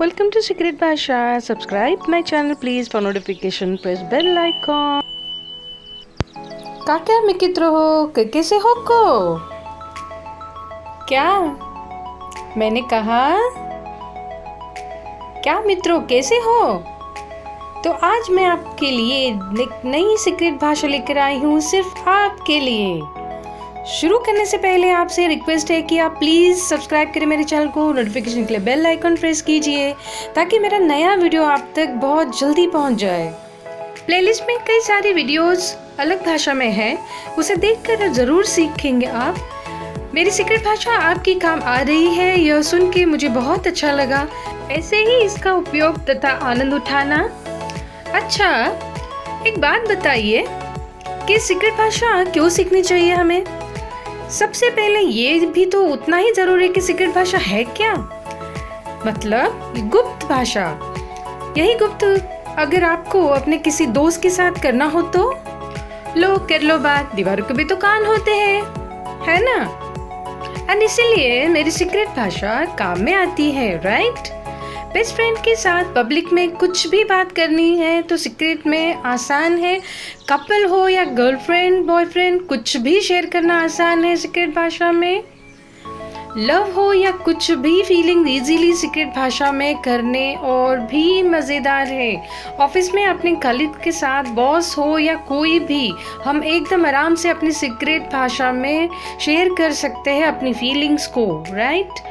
Welcome to Secret Bhasha. Subscribe my channel please for notification. Press bell icon. काक्या मित्र हो कैसे हो को क्या मैंने कहा क्या मित्रों कैसे हो। तो आज मैं आपके लिए एक नई सीक्रेट भाषा लेकर आई हूँ सिर्फ आपके लिए। शुरू करने से पहले आपसे रिक्वेस्ट है कि आप प्लीज़ सब्सक्राइब करें मेरे चैनल को, नोटिफिकेशन के लिए बेल आइकन प्रेस कीजिए ताकि मेरा नया वीडियो आप तक बहुत जल्दी पहुंच जाए। प्लेलिस्ट में कई सारी वीडियोस अलग भाषा में हैं, उसे देखकर ज़रूर सीखेंगे आप। मेरी सीक्रेट भाषा आपकी काम आ रही है, यह सुन के मुझे बहुत अच्छा लगा। ऐसे ही इसका उपयोग तथा आनंद उठाना। अच्छा, एक बात बताइए कि सीक्रेट भाषा क्यों सीखनी चाहिए हमें। सबसे पहले ये भी तो उतना ही जरूरी है कि सीक्रेट भाषा है क्या, मतलब गुप्त भाषा। यही गुप्त अगर आपको अपने किसी दोस्त के साथ करना हो तो लो कर लो बात, दीवारों के भी तो कान होते हैं, है ना। और इसीलिए मेरी सीक्रेट भाषा काम में आती है, राइट। बेस्ट फ्रेंड के साथ पब्लिक में कुछ भी बात करनी है तो सीक्रेट में आसान है। कपल हो या गर्लफ्रेंड बॉयफ्रेंड, कुछ भी शेयर करना आसान है सीक्रेट भाषा में। लव हो या कुछ भी फीलिंग इजीली सीक्रेट भाषा में करने और भी मज़ेदार है। ऑफिस में अपने कलीग के साथ, बॉस हो या कोई भी, हम एकदम आराम से अपनी सीक्रेट भाषा में शेयर कर सकते हैं अपनी फीलिंग्स को, राइट।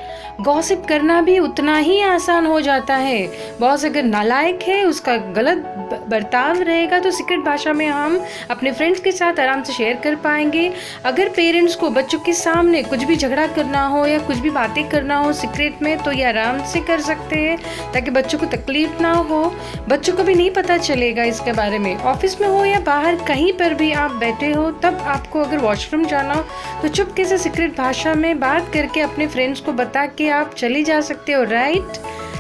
गॉसिप करना भी उतना ही आसान हो जाता है। बॉस अगर नालायक है, उसका गलत बर्ताव रहेगा तो सीक्रेट भाषा में हम अपने फ्रेंड्स के साथ आराम से शेयर कर पाएंगे। अगर पेरेंट्स को बच्चों के सामने कुछ भी झगड़ा करना हो या कुछ भी बातें करना हो सीक्रेट में तो ये आराम से कर सकते हैं ताकि बच्चों को तकलीफ ना हो, बच्चों को भी नहीं पता चलेगा इसके बारे में। ऑफिस में हो या बाहर कहीं पर भी आप बैठे हो, तब आपको अगर वॉशरूम जाना हो तो चुपके से सीक्रेट भाषा में बात करके अपने फ्रेंड्स को बता के आप चली जा सकते हो, राइट।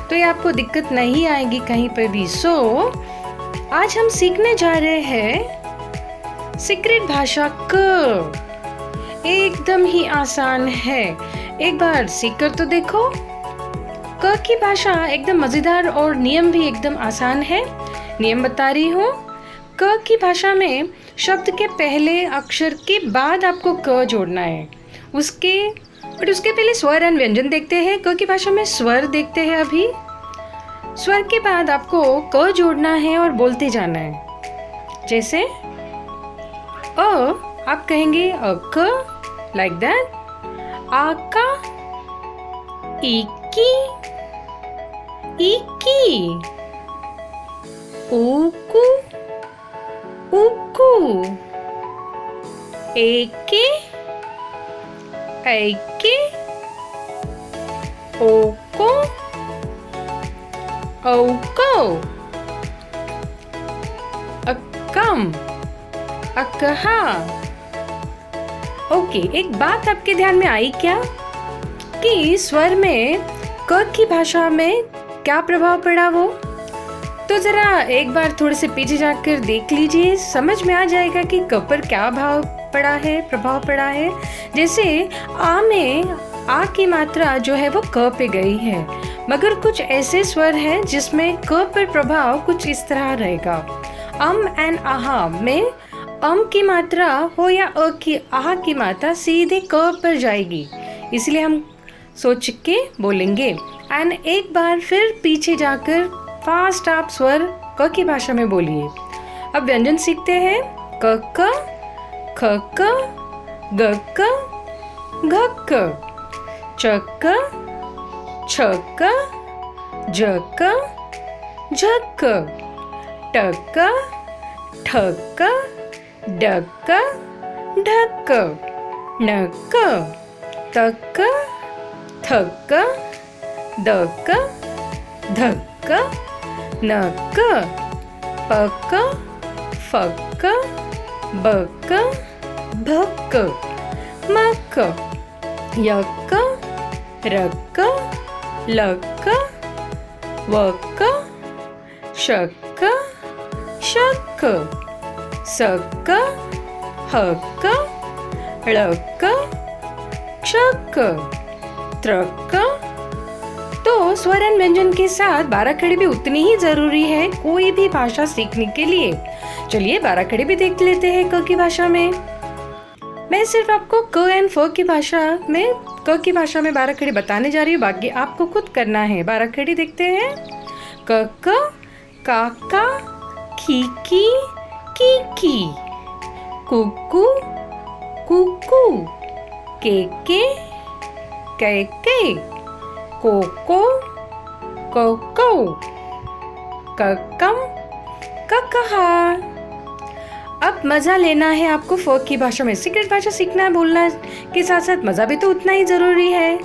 तो ये आपको दिक्कत नहीं आएगी कहीं पर भी। सो आज हम सीखने जा रहे हैं सीक्रेट भाषा क। एकदम ही आसान है, एक बार सीख कर तो देखो। क की भाषा एकदम मजेदार और नियम भी एकदम आसान है। नियम बता रही हूँ। क की भाषा में शब्द के पहले अक्षर के बाद आपको क जोड़ना है। उसके पहले स्वर एंड व्यंजन देखते हैं। क की भाषा में स्वर देखते हैं अभी। स्वर के बाद आपको क जोड़ना है और बोलते जाना है। जैसे आप कहेंगे क, लाइक दैट। आका, इकी, इकी। ऊकू, उकू। एके, ऐके। ओको, औको। अक्कम, अकहा। ओके, एक बात आपके ध्यान में आई क्या कि स्वर में क की भाषा में क्या प्रभाव पड़ा वो। तो जरा एक बार थोड़े से पीछे जाकर देख लीजिए, समझ में आ जाएगा कि क पर क्या प्रभाव पड़ा है। जैसे आ में आ की मात्रा जो है वो क पे गई है, मगर कुछ ऐसे स्वर हैं जिसमें क पर प्रभाव कुछ इस तरह रहेगा। एंड आहा में अम की मात्रा हो या आहा की मात्रा सीधे क पर जाएगी, इसलिए हम सोच के बोलेंगे। एंड एक बार फिर पीछे जाकर फास्ट आप स्वर क की भाषा में बोलिए। अब व्यंजन सीखते हैं। क क, ख क, ग क, घ क, च क, छ क, ज क, झ क, ट क, ठ क, ड क, ढ क, न क, त क, थ क, द क, ध क, न क, प क, फ क, ब क, भ क, म क, य क, र क, ल क, व क, श क, श क, स क, ह क, ळ क, क्ष क, त्र क। तो तो स्वर व्यंजन के साथ बाराखड़ी भी उतनी ही जरूरी है कोई भी भाषा सीखने के लिए। चलिए बाराखड़ी भी देख लेते हैं क की भाषा में। मैं सिर्फ आपको क एंड फ की भाषा में, क की भाषा में बाराखड़ी बताने जा रही हूँ, बाकी आपको खुद करना है। बाराखड़ी देखते हैं। क काका, खीकी, कीकी, कुकू, कुकू, केके, कैके, कोको, कोको, कक्कम, ककहा। अब मजा लेना है आपको फ की भाषा में। सीक्रेट भाषा सीखना है, बोलना के साथ साथ मजा भी तो उतना ही जरूरी है।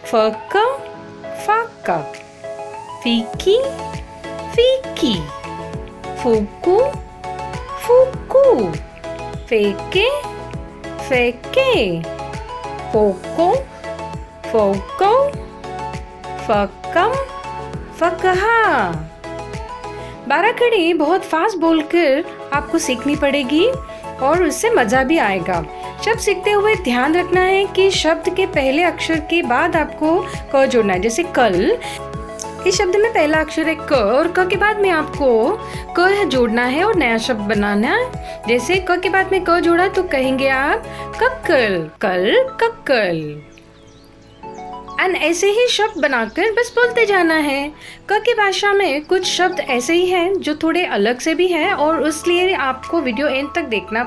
फक्का, फाका, फीकी, फीकी, फूकू, फूकू, फेके, फेके, फोको, फोको, फक्कम, फकहा। बाराखड़ी बहुत फास्ट बोलकर आपको सीखनी पड़ेगी और उससे मजा भी आएगा। शब्द सीखते हुए ध्यान रखना है कि शब्द के पहले अक्षर के बाद आपको क जोड़ना है। जैसे कल, इस शब्द में पहला अक्षर है क और क के बाद में आपको क जोड़ना है और नया शब्द बनाना है। जैसे क के बाद में क जोड़ा तो कहेंगे आप कक्कल, कल, कक्कल। एंड ऐसे ही शब्द बनाकर बस बोलते जाना है। क की भाषा में कुछ शब्द ऐसे ही हैं जो थोड़े अलग से भी हैं और इसलिए आपको वीडियो एंड तक देखना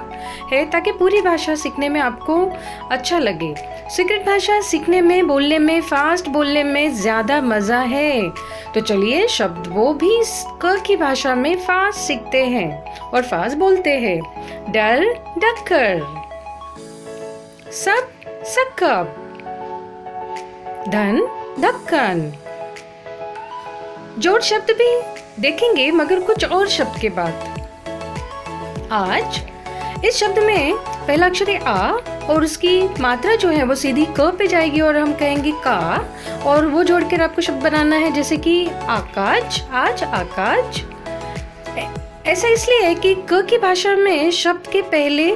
है ताकि पूरी भाषा सीखने में आपको अच्छा लगे। सीक्रेट भाषा सीखने में, बोलने में, फास्ट बोलने में ज़्यादा मज़ा है। तो चलिए शब्द वो भी क की भाषा में फास्ट सीखते हैं और फास्ट बोलते हैं। डर, डक्कर, सब, सकब, धन, ढक्कन। जोड़ शब्द भी देखेंगे मगर कुछ और शब्द के बाद। आज इस शब्द में पहला अक्षर है आ और उसकी मात्रा जो है वो सीधी क पे जाएगी और हम कहेंगे का, और वो जोड़कर आपको शब्द बनाना है। जैसे कि आकाश, आज, आकाश। ऐसा इसलिए है कि क की भाषा में शब्द के पहले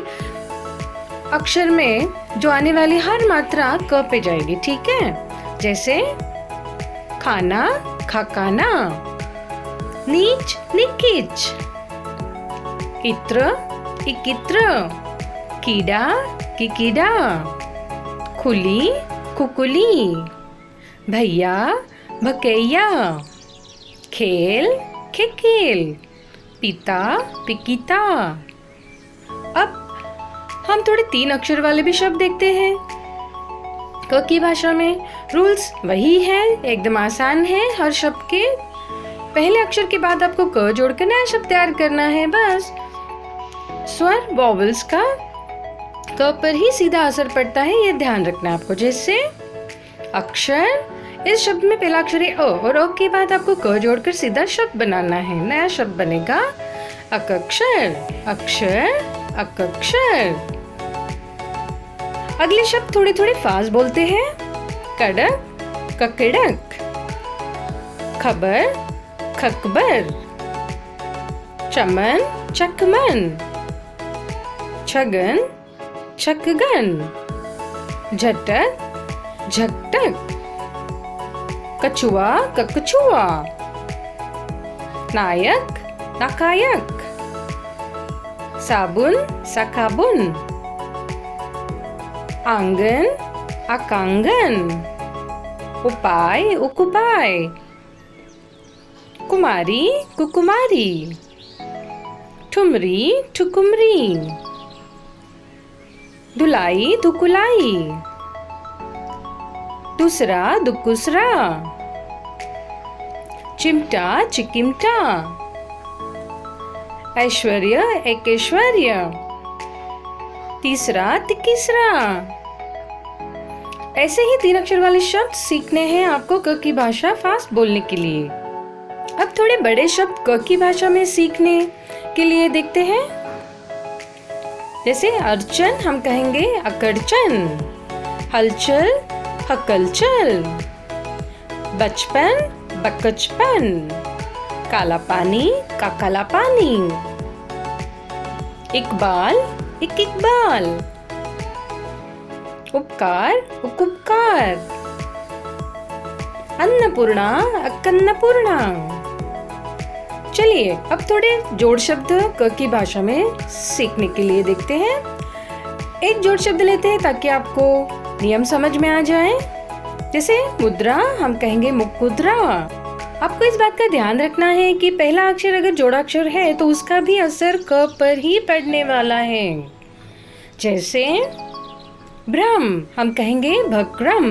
अक्षर में जो आने वाली हर मात्रा क पे जाएगी, ठीक है। जैसे खाना, खाकाना, नीच, निकीच, इत्र, इकित्र, कीड़ा, किकीड़ा, खुली, खुकुली, भैया, भकैया, खेल, खेखेल, पिता, पिकीता। अब हम थोड़े 3 अक्षर वाले भी शब्द देखते हैं। क की भाषा में रूल्स वही है, एकदम आसान है। हर शब्द के पहले अक्षर के बाद आपको क जोड़कर नया शब्द तैयार करना है। बस स्वर वॉवल्स का क पर ही सीधा असर पड़ता है, ये ध्यान रखना आपको। जैसे अक्षर, इस शब्द में पहला अक्षर है अ और अ के बाद आपको क जोड़कर सीधा शब्द बनाना है। नया शब्द बनेगा अकक्षर, अक्षर, अकक्षर। अगले शब्द थोड़े थोड़े फास्ट बोलते हैं। कड़क, ककड़क, खबर, खकबर, चमन, चकमन, छगन, छकगन, झटक, झकटक, कछुआ, ककछुआ, नायक, नाकायक, साबुन, सकाबुन, आंगन, आकांगन, उपाय, उकुपाय, कुमारी, कुकुमारी, ठुमरी, ठुकुमरी, धुलाई, धुकुलाई, दूसरा, दुकुसरा, चिमटा, चिकिमटा, ऐश्वर्य, एकेश्वर्य, तीसरा, तिकीसरा। ऐसे ही 3 अक्षर वाले शब्द सीखने हैं आपको क की भाषा फास्ट बोलने के लिए। अब थोड़े बड़े शब्द क की भाषा में सीखने के लिए देखते हैं। जैसे अर्चन, हम कहेंगे अकड़चन, हलचल, हकलचल, बचपन, बकचपन, काला पानी, काला पानी, इकबाल, इकबाल, उपकार, उपकार, अन्नपूर्णा अक्कन्नपूर्णा। चलिए अब थोड़े जोड़ शब्द क की भाषा में सीखने के लिए देखते हैं। एक जोड़ शब्द लेते हैं ताकि आपको नियम समझ में आ जाए। जैसे मुद्रा, हम कहेंगे मुकुद्रा। आपको इस बात का ध्यान रखना है कि पहला अक्षर अगर जोड़ाक्षर है तो उसका भी असर क पर ही पड़ने वाला है। जैसे ब्रह्म, हम कहेंगे भक्रम।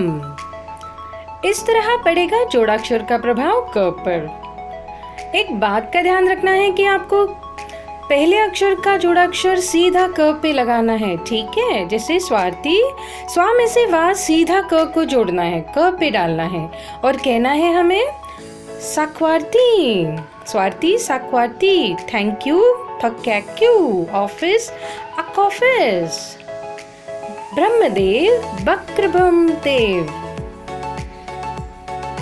इस तरह पड़ेगा जोड़ाक्षर का प्रभाव क पर। एक बात का ध्यान रखना है कि आपको पहले अक्षर का जोड़ाक्षर सीधा क पे लगाना है, ठीक है। जैसे स्वार्थी, स्वा में से वा सीधा क को जोड़ना है, क पे डालना है और कहना है हमें साक्वार्थी। स्वार्थी साक्वार्थी, थैंक यू थक्यू, ऑफिस अकॉफिस, ब्रह्मदेव बक्रब्रह्मदेव।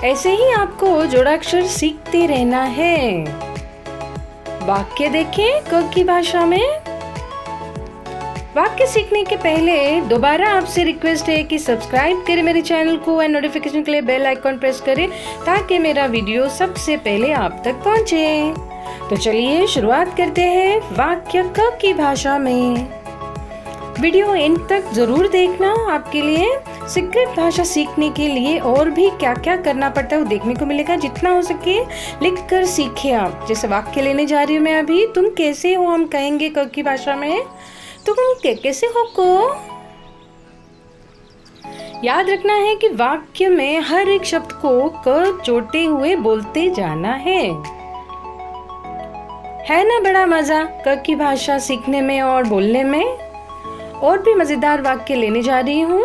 ऐसे ही आपको जोड़ाक्षर सीखते रहना है। वाक्य देखें क की भाषा में। वाक्य सीखने के पहले दोबारा आपसे रिक्वेस्ट है कि सब्सक्राइब करें मेरे चैनल को एंड नोटिफिकेशन के लिए बेल आइकॉन प्रेस करें ताकि मेरा वीडियो सबसे पहले आप तक पहुंचे। तो चलिए शुरुआत करते हैं वाक्य क की भाषा में। वीडियो एंड तक जरूर देखना, आपके लिए सीक्रेट भाषा सीखने के लिए और भी क्या क्या करना पड़ता है वो देखने को मिलेगा। जितना हो सके लिख कर सीखे आप। जैसे वाक्य लेने जा रही हूँ मैं अभी। तुम कैसे हो, हम कहेंगे क की भाषा में तुम कैसे हो को। याद रखना है कि वाक्य में हर एक शब्द को क जोड़ते हुए बोलते जाना है ना। बड़ा मजा क की भाषा सीखने में और बोलने में। और भी मजेदार वाक्य लेने जा रही हूँ।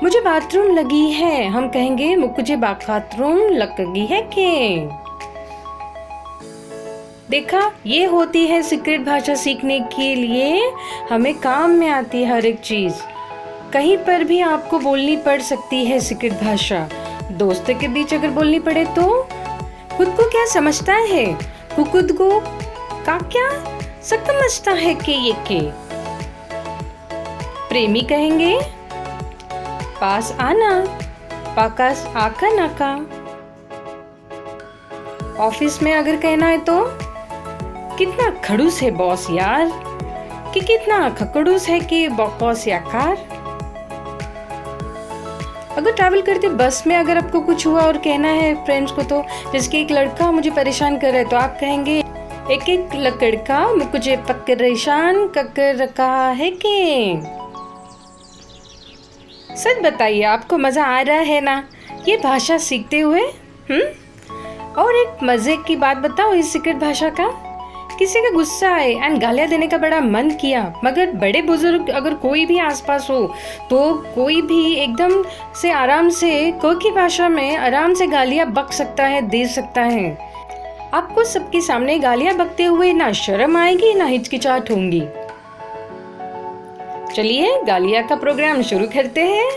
मुझे बाथरूम लगी है, हम कहेंगे मुझे बाथरूम लगी है के। देखा, ये होती है सीक्रेट भाषा सीखने के लिए हमें काम में आती है हर एक चीज। कहीं पर भी आपको बोलनी पड़ सकती है सीक्रेट भाषा। दोस्तों के बीच अगर बोलनी पड़े तो खुद को क्या समझता है, खुद को का क्या समझता है के ये के। प्रेमी कहेंगे पास आना, पाकास आका नाका। ऑफिस में अगर कहना है तो कितना खड़ूस है बॉस यार, कि कितना खड़ूस है कि बॉस याकार। अगर ट्रैवल करते बस में अगर आपको कुछ हुआ और कहना है फ्रेंड्स को, तो जैसे एक लड़का मुझे परेशान कर रहा है तो आप कहेंगे एक लड़का मुझे परेशान कर रखा है के। सच बताइए, आपको मजा आ रहा है ना ये भाषा सीखते हुए? और एक मजे की बात बताओ इस सीक्रेट भाषा का। किसी का गुस्सा आए एंड गालियां देने का बड़ा मन किया, मगर बड़े बुजुर्ग अगर कोई भी आसपास हो तो कोई भी एकदम से आराम से क की भाषा में आराम से गालियां बक सकता है, दे सकता है। आपको सबके सामने गालियां बकते हुए ना शर्म आएगी ना हिचकिचाहट होंगी। चलिए गालियां का प्रोग्राम शुरू करते हैं।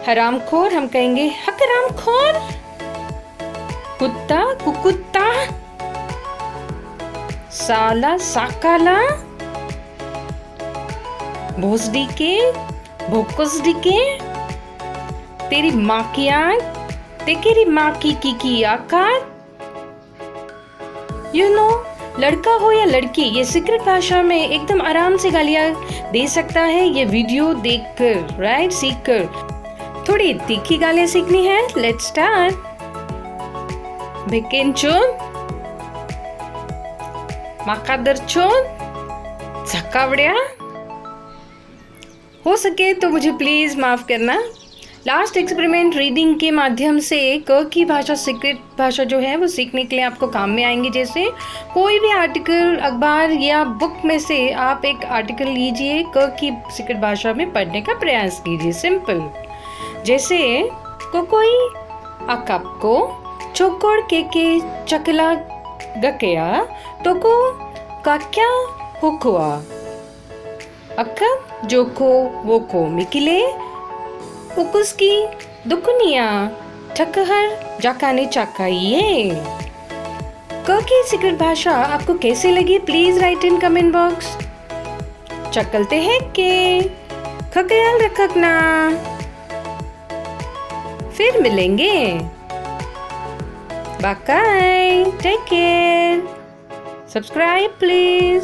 हरामखोर, हम कहेंगे हकरामखोर। कुत्ता कुकुत्ता, साला साकाला, भोसडी के भोकसडी के, तेरी माँ की आंख, तेरी माँ की आकार। लड़का हो या लड़की, ये सीक्रेट भाषा में एकदम आराम से गालियां दे सकता है ये वीडियो देखकर, राइट, सीखकर। थोड़ी तीखी गालियां सीखनी है, लेट्स स्टार्ट। भिकेंचोद, माकादरचोद, झकावड़िया। हो सके तो मुझे प्लीज माफ करना। लास्ट एक्सपेरिमेंट रीडिंग के माध्यम से क की भाषा सीक्रेट भाषा जो है वो सीखने के लिए आपको काम में आएंगे। जैसे कोई भी आर्टिकल अखबार या बुक में से आप एक आर्टिकल लीजिए, क की सीक्रेट भाषा में पढ़ने का प्रयास कीजिए। सिंपल, जैसे कोई अकप को चोकोड़ के चकला गकया तो को काक्या हुकुआ। अकप जो को वो को मिकिले उकुस्की दुकुनिया ठकहर जाकाने चाकाइए। क की सीक्रेट भाषा आपको कैसे लगी please write in comment box. चकलते हैं के ख्याल रखना। फिर मिलेंगे। Bye, take care, subscribe please.